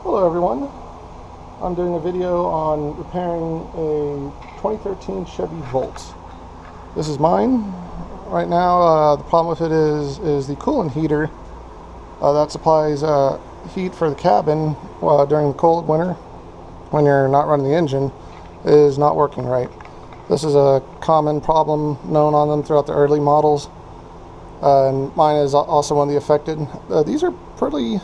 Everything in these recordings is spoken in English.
Hello everyone, I'm doing a video on repairing a 2013 Chevy Volt. This is mine. Right now the problem with it is the coolant heater that supplies heat for the cabin during the cold winter when you're not running the engine is not working right. This is a common problem known on them throughout the early models, and mine is also one of the affected. These are pretty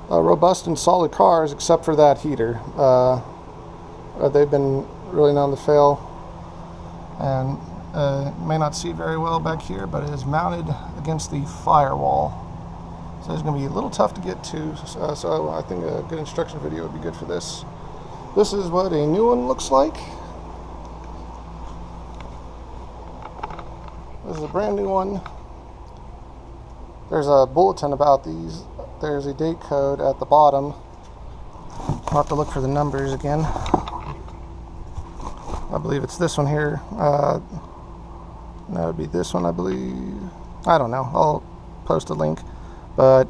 robust and solid cars except for that heater. They've been really known to fail, and you may not see very well back here, but it is mounted against the firewall, so it's going to be a little tough to get to, so I think a good instruction video would be good for this. This is what a new one looks like. This is a brand new one. There's a bulletin about these. There's a date code at the bottom. I'll have to look for the numbers again. I believe it's this one here. That would be this one, I believe. I don't know. I'll post a link. But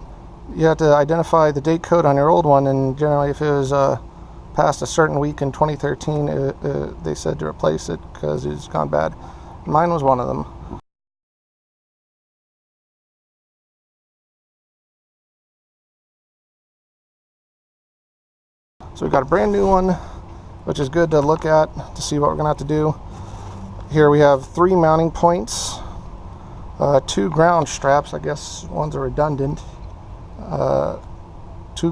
you have to identify the date code on your old one, and generally if it was past a certain week in 2013, they said to replace it because it's gone bad. Mine was one of them. So we've got a brand new one, which is good to look at to see what we're going to have to do. Here we have 3 mounting points, 2 ground straps, I guess one's are redundant, 2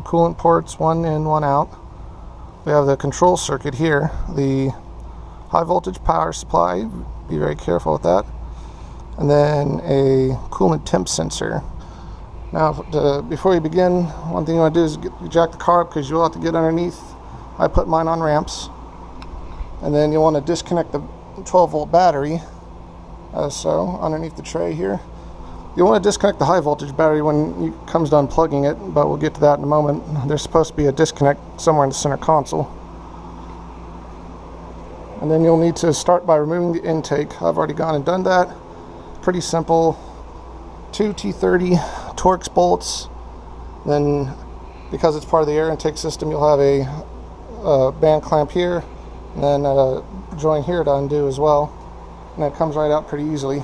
coolant ports, 1 in, 1 out. We have the control circuit here, the high voltage power supply, be very careful with that, and then a coolant temp sensor. Now, before you begin, one thing you want to do is jack the car up, because you'll have to get underneath. I put mine on ramps. And then you'll want to disconnect the 12-volt battery, as so, underneath the tray here. You'll want to disconnect the high voltage battery when it comes to unplugging it, but we'll get to that in a moment. There's supposed to be a disconnect somewhere in the center console. And then you'll need to start by removing the intake. I've already gone and done that. Pretty simple. 2 T30 Torx bolts. Then, because it's part of the air intake system, you'll have a band clamp here, and then a joint here to undo as well, and that comes right out pretty easily.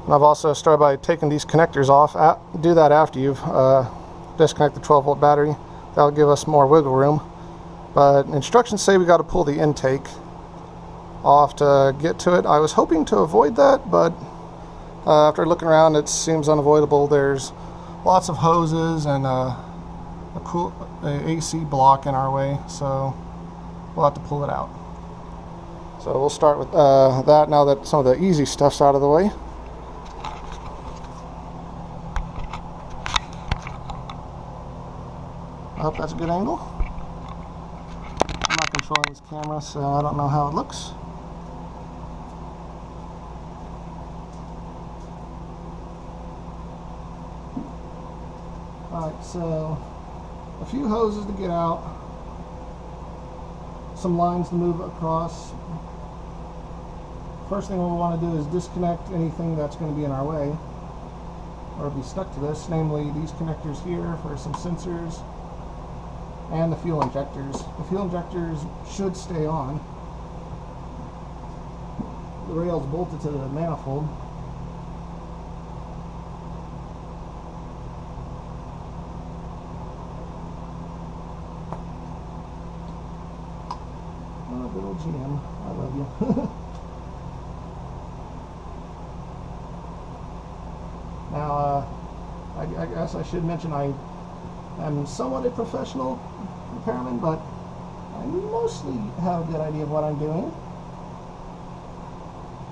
And I've also started by taking these connectors off. Do that after you've disconnected the 12-volt battery. That'll give us more wiggle room. But instructions say we got to pull the intake off to get to it. I was hoping to avoid that, but after looking around, it seems unavoidable. There's lots of hoses and a AC block in our way, so we'll have to pull it out. So we'll start with that now that some of the easy stuff's out of the way. I hope that's a good angle. I'm not controlling this camera, so I don't know how it looks. Alright, so a few hoses to get out, some lines to move across. First thing we want to do is disconnect anything that's going to be in our way or be stuck to this, namely these connectors here for some sensors and the fuel injectors. The fuel injectors should stay on. The rail's bolted to the manifold. Oh, good old GM. I love you. Now, I guess I should mention I am somewhat a professional repairman, but I mostly have a good idea of what I'm doing.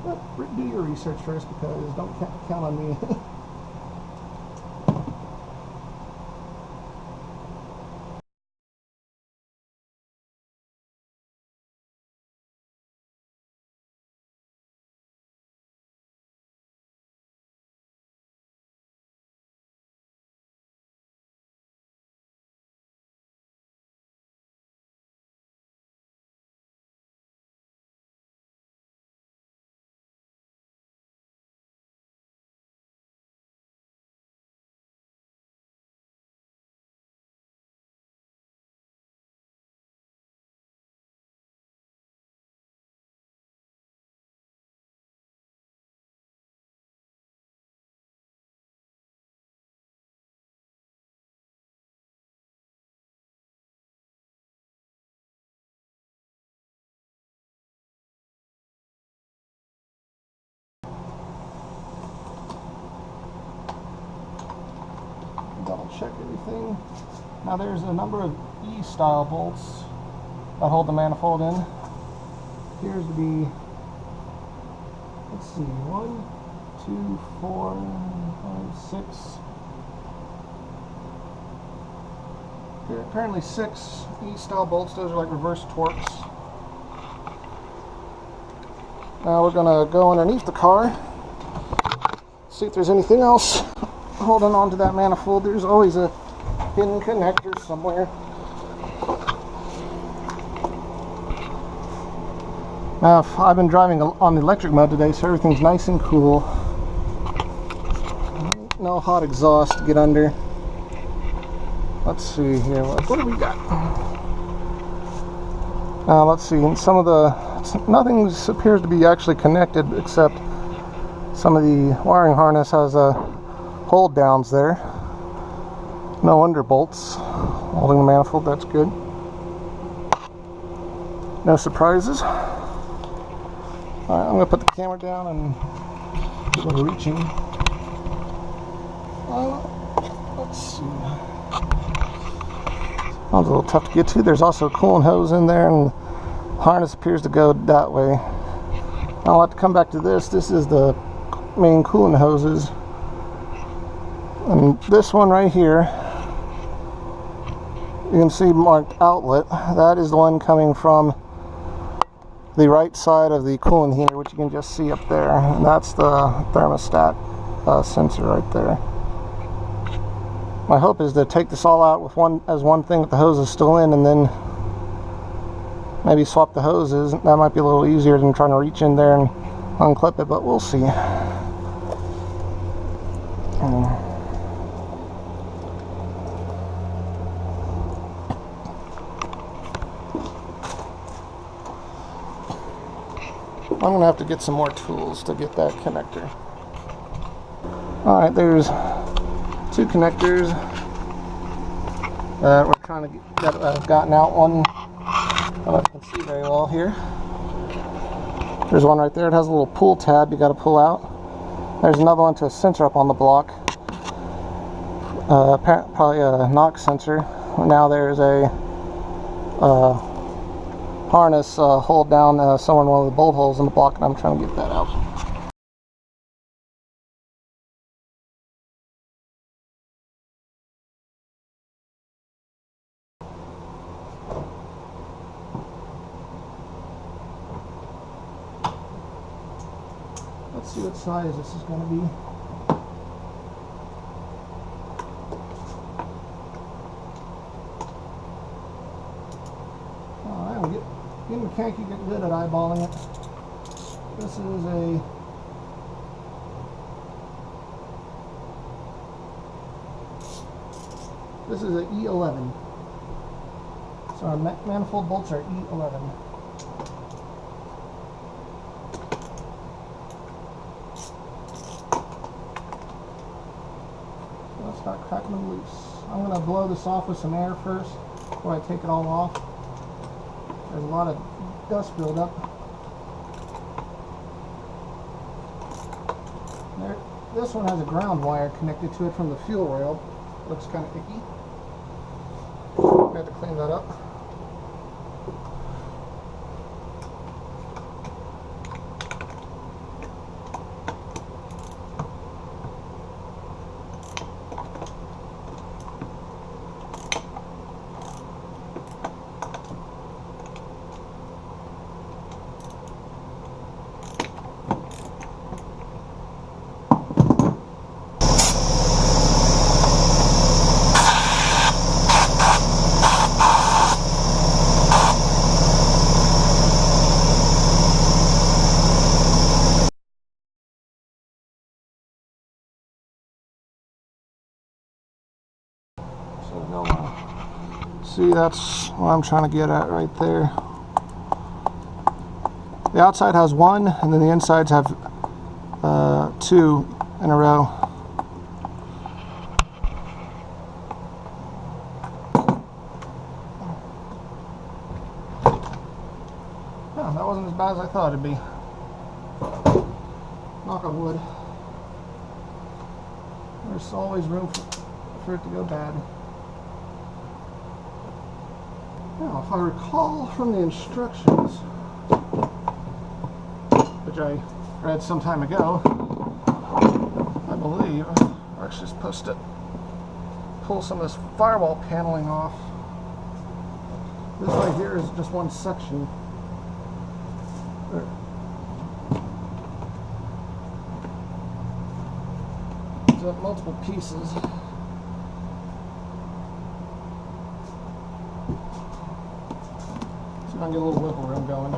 But do your research first, because don't count on me. check everything. Now there's a number of E-style bolts that hold the manifold in. Appears to be, let's see, 1, 2, 4, 5, 6. Apparently 6 E-style bolts. Those are like reverse torques. Now we're going to go underneath the car, see if there's anything else holding on to that manifold. There's always a hidden connector somewhere. Now I've been driving on the electric mode today, so everything's nice and cool. No hot exhaust to get under. Let's see here, what do we got? Now let's see, some of nothing appears to be actually connected except some of the wiring harness has hold downs there. No underbolts holding the manifold, that's good. No surprises. Alright, I'm going to put the camera down and get a reaching. Let's see. That was a little tough to get to. There's also a coolant hose in there, and the harness appears to go that way. I'll have to come back to this. This is the main coolant hoses. And this one right here, you can see marked outlet. That is the one coming from the right side of the coolant heater, which you can just see up there. And that's the thermostat sensor right there. My hope is to take this all out with one thing with the hose is still in, and then maybe swap the hoses. That might be a little easier than trying to reach in there and unclip it, but we'll see. I'm going to have to get some more tools to get that connector. Alright, there's 2 connectors that we're trying to get, I've gotten out. One, I don't know if you can see very well here. There's one right there. It has a little pull tab you got to pull out. There's another one to a sensor up on the block. Probably a knock sensor. Now there's a harness hold down somewhere in one of the bolt holes in the block, and I'm trying to get that out. Let's see what size this is going to be. Being a mechanic, you get good at eyeballing it. This is a E11. So our manifold bolts are E11. Let's start cracking them loose. I'm going to blow this off with some air first before I take it all off. There's a lot of dust buildup. This one has a ground wire connected to it from the fuel rail. Looks kind of icky. We have to clean that up. See, that's what I'm trying to get at right there. The outside has 1, and then the insides have 2 in a row. Oh, that wasn't as bad as I thought it'd be. Knock on wood. There's always room for it to go bad. Now, if I recall from the instructions, which I read some time ago, I believe we're actually supposed to pull some of this firewall paneling off. This right here is just one section. It's multiple pieces. So I can get a little wiggle room going.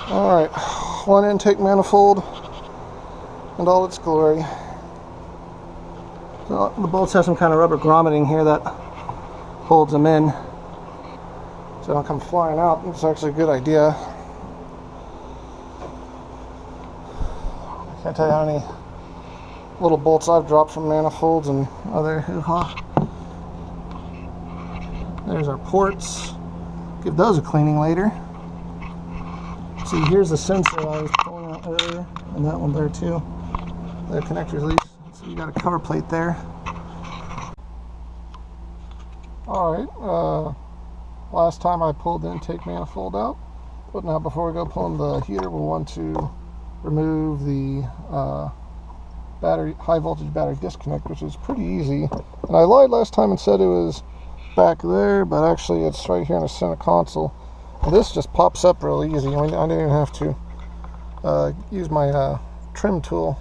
Alright, one intake manifold and all its glory. So the bolts have some kind of rubber grommeting here that holds them in, so they don't come flying out. It's actually a good idea. I can't tell you how many little bolts I've dropped from manifolds and other hoo-ha. There's our ports. Give those a cleaning later. See, here's the sensor I was pulling out earlier, and that one there too. The connector's loose, so you got a cover plate there. Alright, last time I pulled the intake manifold out, but now before we go pulling the heater, we'll want to remove the high voltage battery disconnect, which is pretty easy. And I lied last time and said it was back there, but actually it's right here in the center console. This just pops up really easy. I didn't even have to use my trim tool.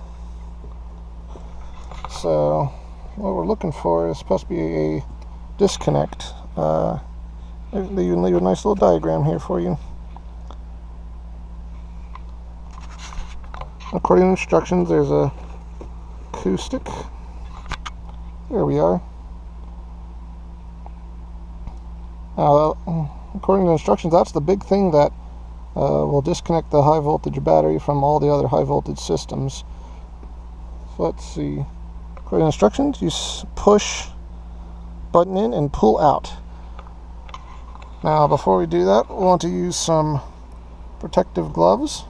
So what we're looking for is supposed to be a disconnect. They even leave a nice little diagram here for you. According to instructions, there's a acoustic. There we are. According to instructions, that's the big thing that will disconnect the high voltage battery from all the other high voltage systems. So let's see. According to instructions, you push button in and pull out. Now, before we do that, we want to use some protective gloves.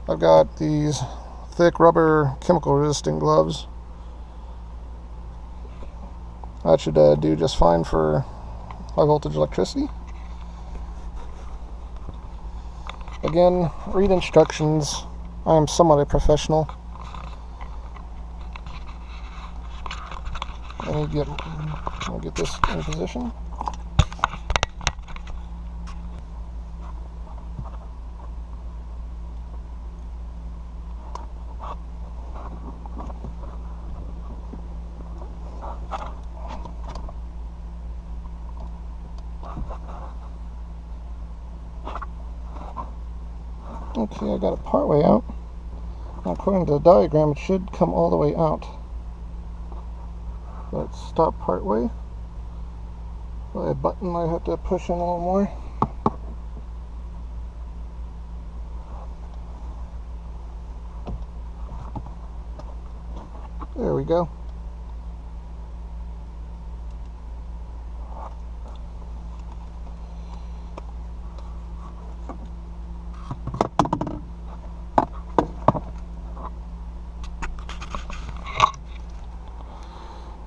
I've got these thick rubber chemical resistant gloves. That should do just fine for high voltage electricity. Again, read instructions. I am somewhat a professional. I'll get this in position. Okay, I got it part way out. Now, according to the diagram, it should come all the way out. Let's stop part way. By a button I have to push in a little more. There we go.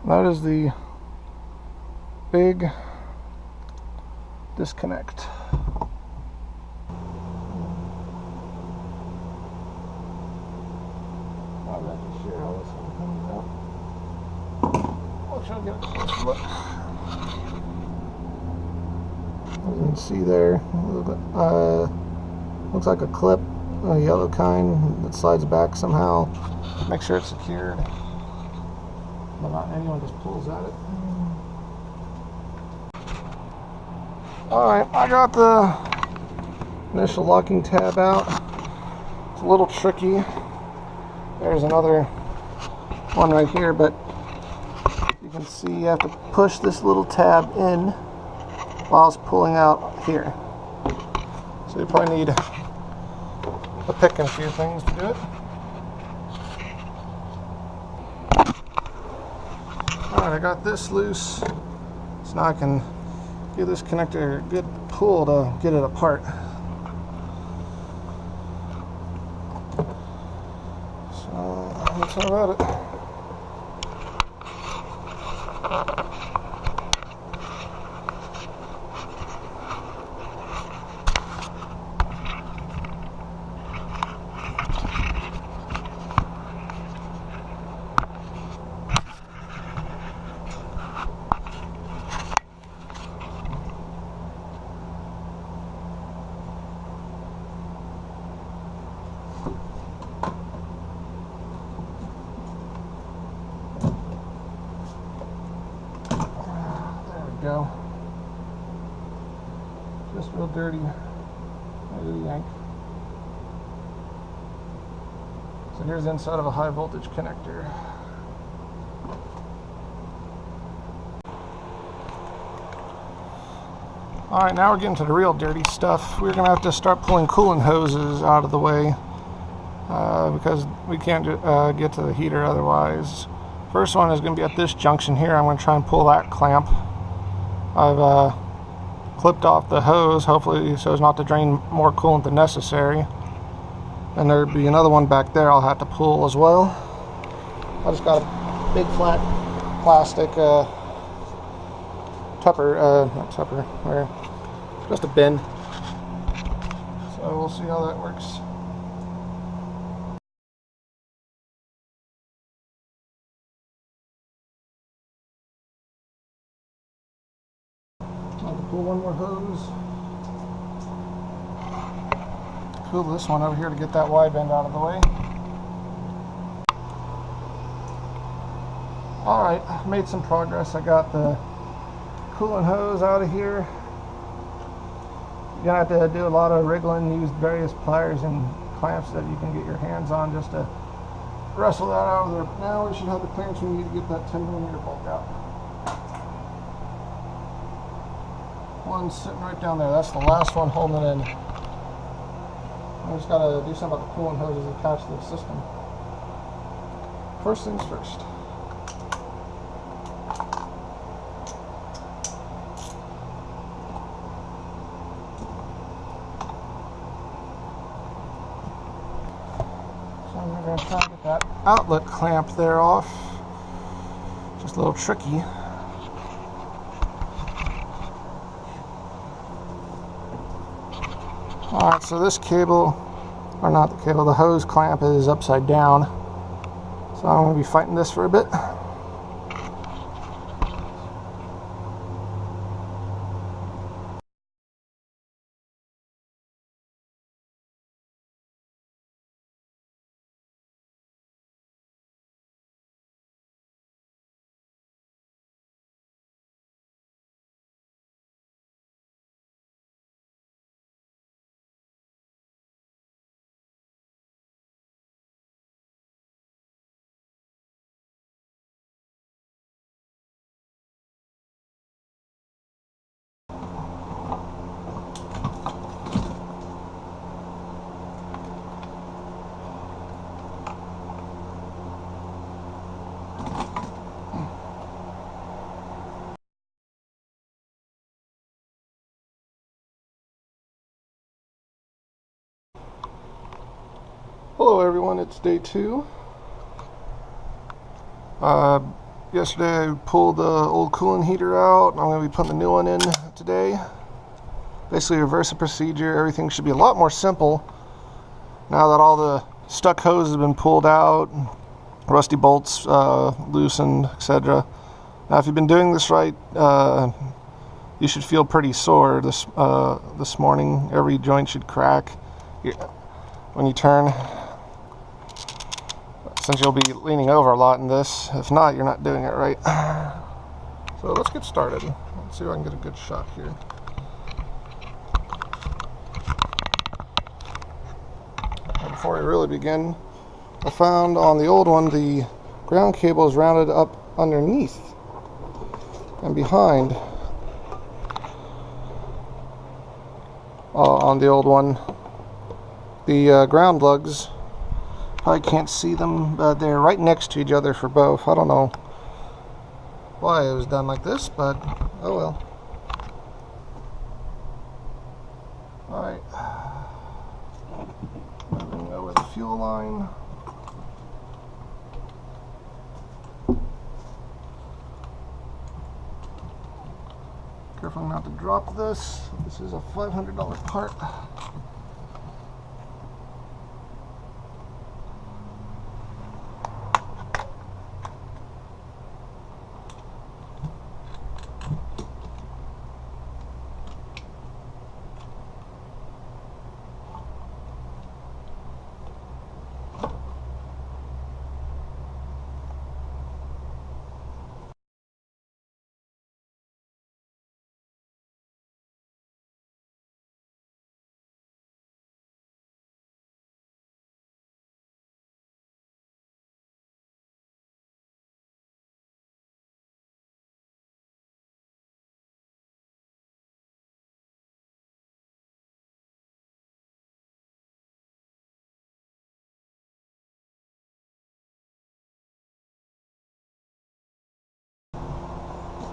That is the big disconnect. I'm not too sure how this one comes out. I'll try to get a closer look. As you can see there, a little bit, looks like a clip, a yellow kind that slides back somehow. Make sure it's secured. But not anyone just pulls at it. Alright, I got the initial locking tab out. It's a little tricky. There's another one right here, but you can see you have to push this little tab in while it's pulling out here. So you probably need a pick and a few things to do it. Alright, I got this loose, so now I can give this connector a good pull to get it apart. So that's all about it. Go. Just real dirty. Yank. So here's the inside of a high voltage connector. Alright, now we're getting to the real dirty stuff. We're going to have to start pulling coolant hoses out of the way because we can't get to the heater otherwise. First one is going to be at this junction here. I'm going to try and pull that clamp. I've clipped off the hose, hopefully so as not to drain more coolant than necessary. And there'll be another one back there I'll have to pull as well. I just got a big flat plastic just a bin. So we'll see how that works. I'll have to pull one more hose. Pull this one over here to get that wide bend out of the way. Alright, I've made some progress. I got the coolant hose out of here. You're going to have to do a lot of wriggling, use various pliers and clamps that you can get your hands on just to wrestle that out of there. But now we should have the clearance we need to get that 10mm bolt out. One's sitting right down there. That's the last one holding it in. I just got to do something about the coolant hoses attached to the system. First things first. So I'm going to try to get that outlet clamp there off. Just a little tricky. Alright, so this cable, or not the cable, the hose clamp is upside down. So I'm going to be fighting this for a bit. Hello everyone, it's day 2. Yesterday I pulled the old coolant heater out, and I'm going to be putting the new one in today. Basically reverse the procedure. Everything should be a lot more simple now that all the stuck hoses have been pulled out, rusty bolts loosened, etc. Now if you've been doing this right, you should feel pretty sore this morning. Every joint should crack when you turn, since you'll be leaning over a lot in this. If not, you're not doing it right. So let's get started. Let's see if I can get a good shot here. Before we really begin, I found on the old one the ground cable is rounded up underneath and behind. on the old one. The ground lugs, I can't see them, but they're right next to each other for both. I don't know why it was done like this, but oh well. Alright, moving over the fuel line. Careful not to drop this. This is a $500 part.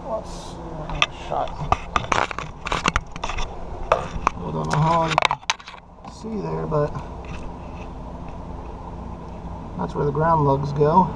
Let's see, shot. I don't know how I see there, but that's where the ground lugs go.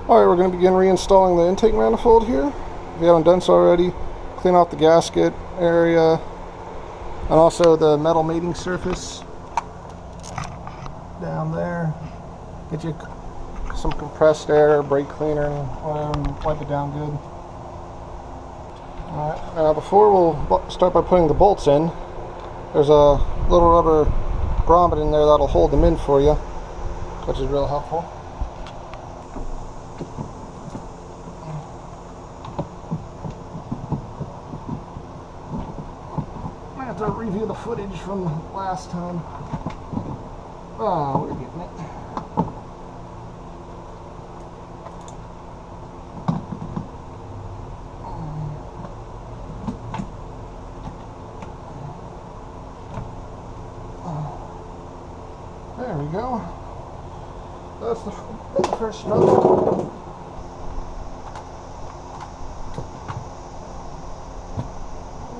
Alright, we're going to begin reinstalling the intake manifold here. If you haven't done so already, clean off the gasket area and also the metal mating surface down there. Get you some compressed air, brake cleaner, and wipe it down good. Alright, before we'll start by putting the bolts in, there's a little rubber grommet in there that'll hold them in for you, which is real helpful. I have to review the footage from last time. Oh, we're getting it. There we go. That's the first stroke.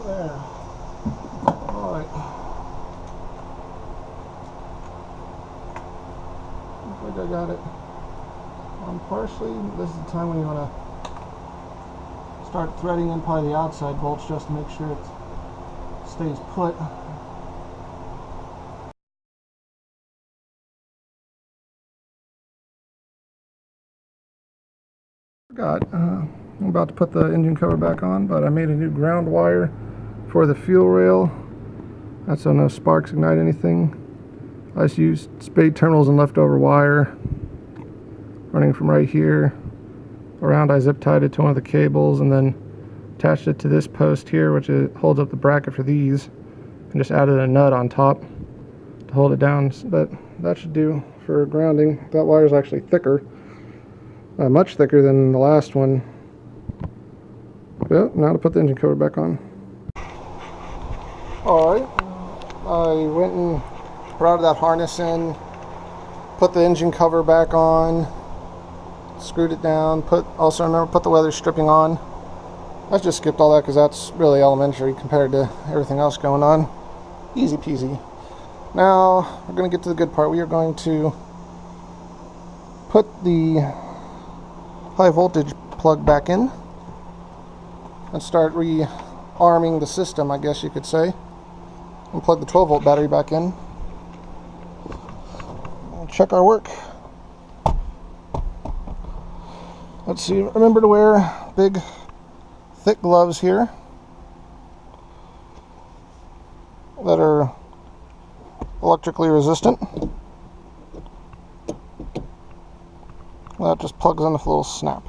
There. Alright. Looks like I got it on partially. This is the time when you want to start threading in probably the outside bolts just to make sure it stays put. I'm about to put the engine cover back on, but I made a new ground wire for the fuel rail. That's so no sparks ignite anything. I just used spade terminals and leftover wire running from right here around. I zip tied it to one of the cables and then attached it to this post here, which holds up the bracket for these, and just added a nut on top to hold it down. But that should do for grounding. That wire is actually thicker. Much thicker than the last one. Yep, now to put the engine cover back on. Alright, I went and routed that harness in, put the engine cover back on, screwed it down, also remember put the weather stripping on. I just skipped all that because that's really elementary compared to everything else going on. Easy peasy. Now we're going to get to the good part. We are going to put the high voltage plug back in and start rearming the system, I guess you could say. And plug the 12 volt battery back in. And check our work. Let's see, remember to wear big thick gloves here that are electrically resistant. That just plugs in with a little snap.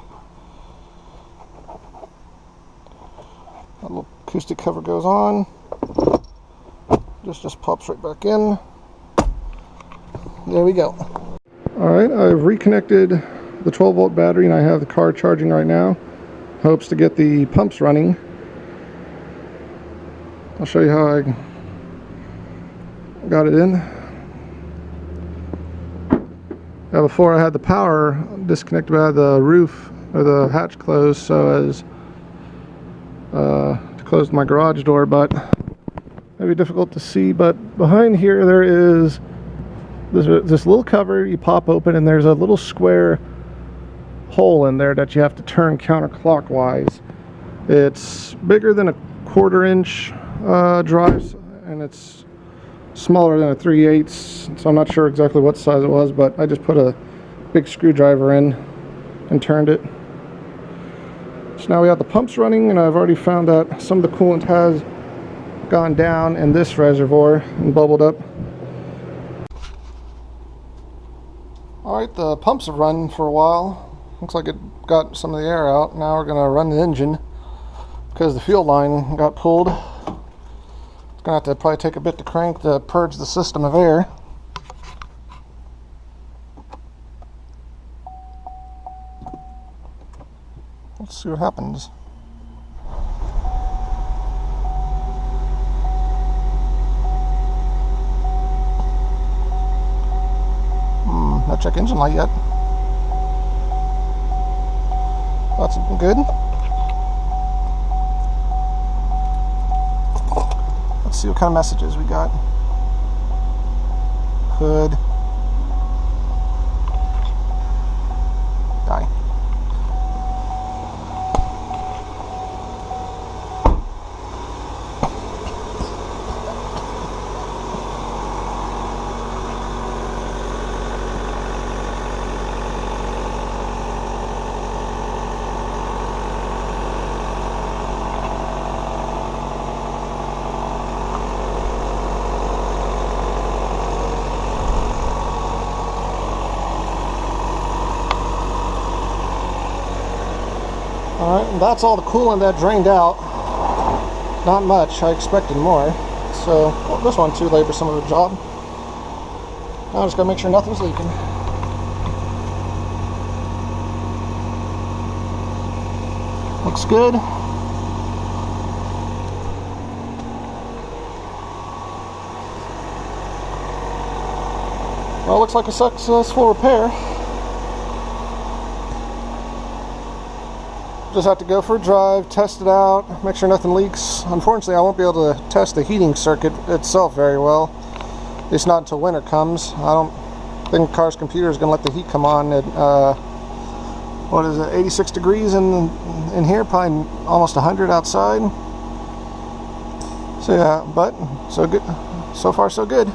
That little acoustic cover goes on. Just pops right back in. There we go. Alright, I've reconnected the 12 volt battery and I have the car charging right now. Hopes to get the pumps running. I'll show you how I got it in. Now before I had the power disconnected, I had the roof or the hatch closed so as to close my garage door, but maybe difficult to see, but behind here there is this little cover you pop open and there's a little square hole in there that you have to turn counterclockwise. It's bigger than a 1/4 inch drive and it's smaller than a 3/8, so I'm not sure exactly what size it was, but I just put a big screwdriver in and turned it. So now we have the pumps running, and I've already found that some of the coolant has gone down in this reservoir and bubbled up. Alright, the pumps have run for a while. Looks like it got some of the air out. Now we're going to run the engine because the fuel line got pulled. It's going to have to probably take a bit to crank to purge the system of air. Let's see what happens. Not check engine light yet. That's good. Let's see what kind of messages we got. Hood. Die. Alright, and that's all the coolant that drained out. Not much, I expected more. So, well, this one too labored some of the job. Now I just gotta make sure nothing's leaking. Looks good. Well, looks like a successful repair. Just have to go for a drive, test it out, make sure nothing leaks. Unfortunately, I won't be able to test the heating circuit itself very well. At least not until winter comes. I don't think the car's computer is going to let the heat come on at, what is it, 86 degrees in here, probably almost 100 outside. So yeah, but so good. So far so good.